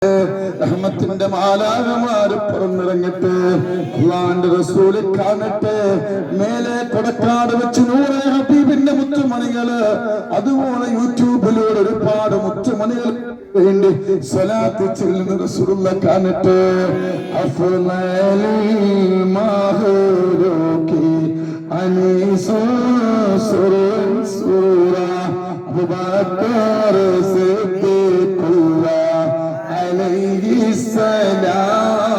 റഹ്മത്തിന്റെ മാലാകമാര് പുറന്നിറങ്ങട്ടെ, അള്ളാന്റെ റസൂല് കാണട്ടെ. മേലെ കൊടക്കാട് വെച്ച് നൂറെ ഹബീബിന്റെ മുത്തുമണികള്, അതുപോലെ യൂട്യൂബിലൂടെ ഒരുപാട് മുത്തുമണികൾ വേണ്ടി സ്വലാത്ത് ചെല്ലുന്ന റസൂലുള്ള കാണട്ടെ. അബൂബക്കർ عليه السلام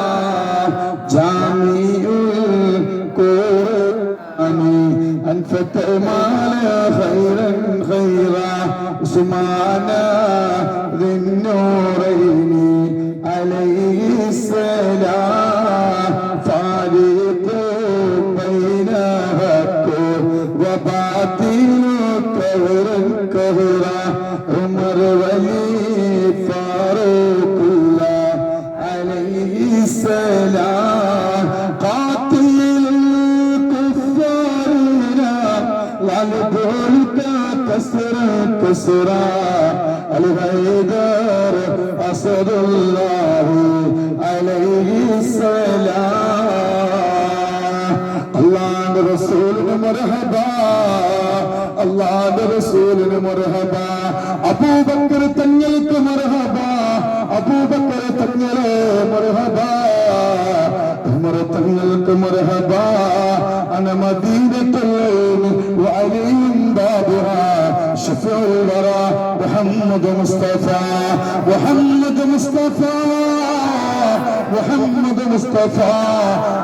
جامع القرآن أنفت مال خيرا خيرا عثمان ذي النورين عليه السلام فارق بين حق وباطل كهرا كهرا عمر ولي فاروق السلام قاتل الكفار والبولك كسرا كسرا الغيدر أسد الله عليه السلام الله رسول مرحبا الله رسول مرحبا أبو بكر تنيلك مرحبا أبو بكر تنيلك مرحبا عمر تنيلك مرحبا أنا مدينة العلم وعلي بابها شفيع الورى محمد مصطفى محمد مصطفى محمد مصطفى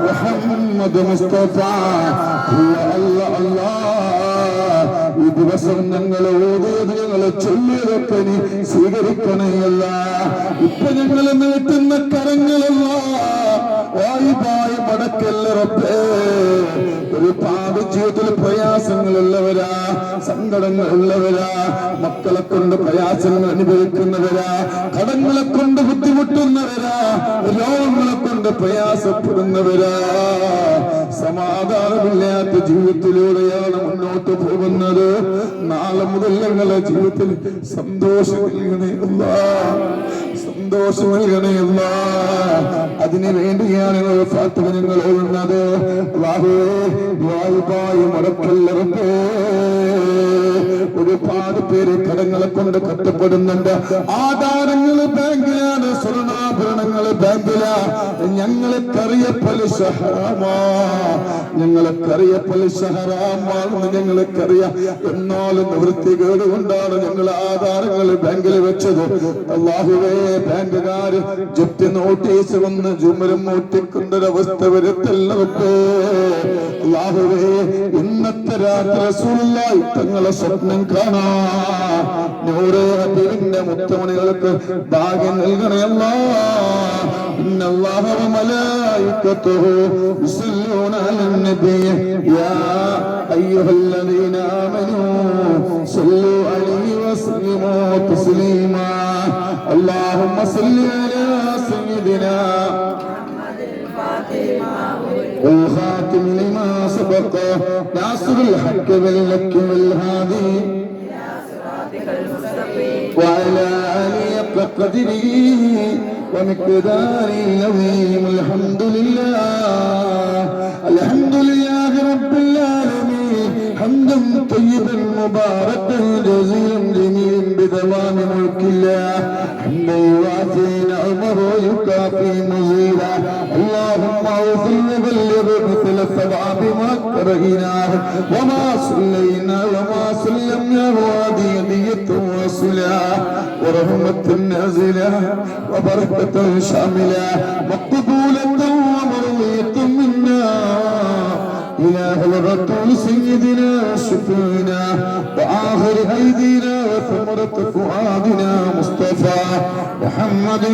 محمد مصطفى الله الله ഈ ദിവസം ഞങ്ങളെ ഓതിയത് ഞങ്ങളെ ചൊല്ലിയതൊക്കെ നീ സ്വീകരിക്കണയല്ല. ഇപ്പൊ ഞങ്ങളെ നീട്ടുന്ന കരങ്ങളല്ല വായുവായി മടക്കല്ല റബ്ബേ. ഒരുപാട് ജീവിതത്തിൽ പ്രയാസങ്ങളുള്ളവരാ, സങ്കടങ്ങളുള്ളവരാ, മക്കളെ കൊണ്ട് പ്രയാസങ്ങൾ അനുഭവിക്കുന്നവരാ, കടങ്ങളെ കൊണ്ട് ബുദ്ധിമുട്ടുന്നവരാ, രോഗങ്ങളെ കൊണ്ട് പ്രയാസപ്പെടുന്നവരാ. സമാധാനമില്ലാത്ത ജീവിതത്തിലൂടെയാണ് മുന്നോട്ട് പോകുന്നത്. നാളെ മുതൽ ഞങ്ങളുടെ ജീവിതത്തിൽ സന്തോഷം നൽകണേ അല്ലാഹ്, സന്തോഷം നൽകണേ അല്ലാഹ്. അതിനു വേണ്ടിയാണ് ഫാത്തിഹ ഞങ്ങൾ ഓടുന്നത്. ഒരുപാട് പേര് കടങ്ങളെ കൊണ്ട് കഷ്ടപ്പെടുന്നുണ്ട്. ആധാരങ്ങള് ബാങ്കിലാണ്, സ്വർണ്ണാഭരണങ്ങള് ബാങ്കിലാണ്. ഞങ്ങൾക്കറിയ പലിശ ഹറാമാ, ഞങ്ങൾക്കറിയ പലിശ ഹറാമാണെന്ന് ഞങ്ങൾക്കറിയാം. എന്നാലും നിവൃത്തികേട് കൊണ്ടാണ് ഞങ്ങൾ ആധാരങ്ങൾ ബാങ്കിൽ വെച്ചത്. അല്ലാഹുവേ, ബാങ്കുകാര് ജപ്തി നോട്ടീസ് വന്ന് ജുമരം മൂട്ടിക്കൊണ്ടൊരവസ്ഥ വരുത്തല്ലവട്ടെ. അല്ലാഹുവേ, ഇന്നത്തെ രാത്രി റസൂലുള്ളാഹി തങ്ങളെ സ്വപ്നം കാണാൻ നൂറെ ഹബീബിന്റെ മുത്തുമണികൾക്ക് ഭാഗ്യം നൽകണേ അല്ലാഹ്. ഇന്നല്ലാഹ വമലായികതുഹു യുസല്ലൂന അലൻ-നബി യാ അയ്യുഹല്ലദീന ആമനൂ സല്ലു അലൈഹി വസല്ലിമൂ തസ്ലീമാ. അല്ലാഹുമ്മ സല്ലി അലാ സയ്യിദിനാ والخاتم لما سبق ناصر الحق بالحق والهادي وعلى آله قدره ومقداره العظيم. الحمد لله الحمد لله رب العالمين حمدا طيبا مباركا جزيلا جميلا بدوام ملك الله حمدا يوافي نعمه ويكافي مزيدا. اللهم اغفر وبلغ مثل الثواب ما كرهناه وما صلينا وما سلمنا وهدية وصلا ورحمة نازلة وبركة شاملة مقبولة ومرضية منا إلى الرسول سيدنا شفينا وآخر أيدينا وثمرة فؤادنا مصطفى محمد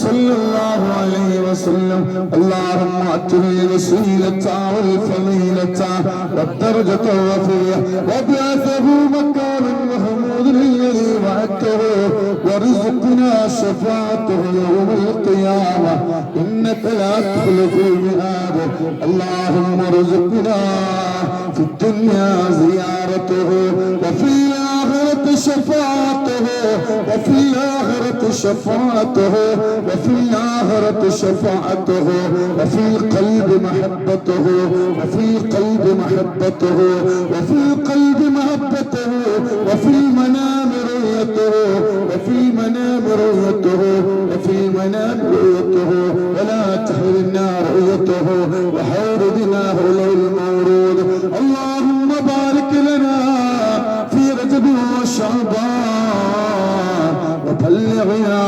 صلى الله عليه وسلم. اللهم أتنا الوسيلة والفضيلة والدرجة الرفيعة وابعثه مكانا محمودا الذي وعدته وارزقنا شفاعته يوم القيامة إنك لا تخلف الميعاد. اللهم ارزقنا في الدنيا زيارته وفي الآخرة شفاعته وفي الآخرة شفاعته وفي الآخرة شفاعته وفي القلب محبته وفي القلب محبته وفي القلب محبته وفي المنام رؤيته وفي المنام رؤيته وفي المنام رؤيته ولا تحرمنا رؤيته وحورنا له المورود. اللهم بارك لنا في رجب وشعبان وبلغنا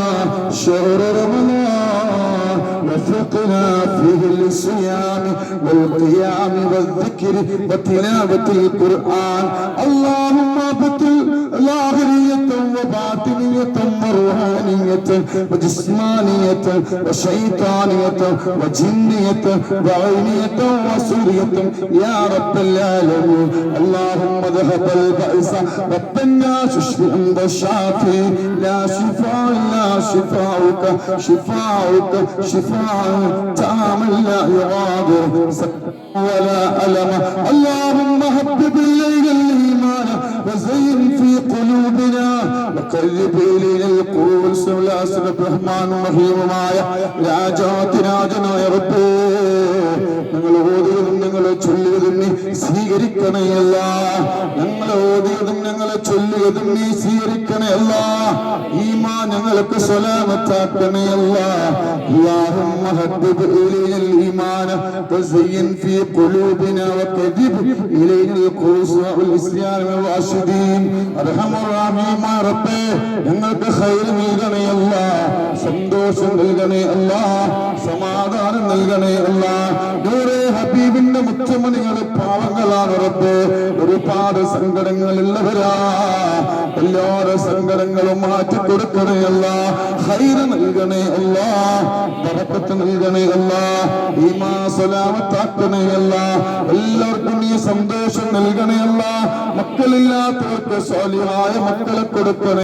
شهر رمضان وفقنا فيه للصيام والقيام والذكر وتلاوة القرآن. اللهم ابطل ظاهرية وباطنية وروحانية وجسمانية وشيطانية وجنية وعينية وسورية يا رب العالمين. اللهم ذهب البأس ربنا اشف عند الشافي لا شفاء الا شفاؤك شفاؤك شفاء تاما لا يغادر ولا ألم. اللهم حبب إلينا الإيمان وزين في قلوبنا وقرب إلينا القلوب السلاسل الرحمن الرحيم രാജാതിരാജനായ റബ്ബേ ഞങ്ങൾ ഓതിയതും ഞങ്ങളെ ചൊല്ലിയതും നീ സ്വീകരിക്കണയല്ല. ഞങ്ങളെ ഓതിയതും ഞങ്ങളെ ചൊല്ലിയതും നീ സ്വീകരിക്കണയല്ല. ഈമാൻ ഞങ്ങൾക്ക് സലാമത്താക്കണയല്ല. اللهم حبب إلينا الإيمان وزين في قلوبنا وكذب إلينا الكفر والعصيان والراشدين. أرحم الراحمين يا ربي ഞങ്ങൾക്ക് ഖൈർ നൽകണേ അല്ലാഹ്, സന്തോഷം നൽകണേ അല്ലാഹ്, സമാധാനം നൽകണേ അല്ലാഹ്. നൂറേ ഹബീബിന്റെ മുത്തുമണികൾ പാവങ്ങളാണ് റബ്ബേ, ഒരുപാട് സങ്കടങ്ങളുള്ളവരാ. എല്ലാവരുടെ സങ്കടങ്ങളും മാറ്റി കൊടുക്കണേ അല്ലാഹ്, ഖൈർ നൽകണേ അല്ലാഹ്, ബറക്കത്ത് നൽകണേ അല്ലാഹ്, ഈമാൻ സലാമത്താക്കണേ അല്ലാഹ്. എല്ലാവർക്കും നീ സന്തോഷം നൽകണേ അല്ലാഹ്. മക്കളില്ലാത്തവർക്ക് സ്വാലിഹായ മക്കളെ കൊടുക്കണേ.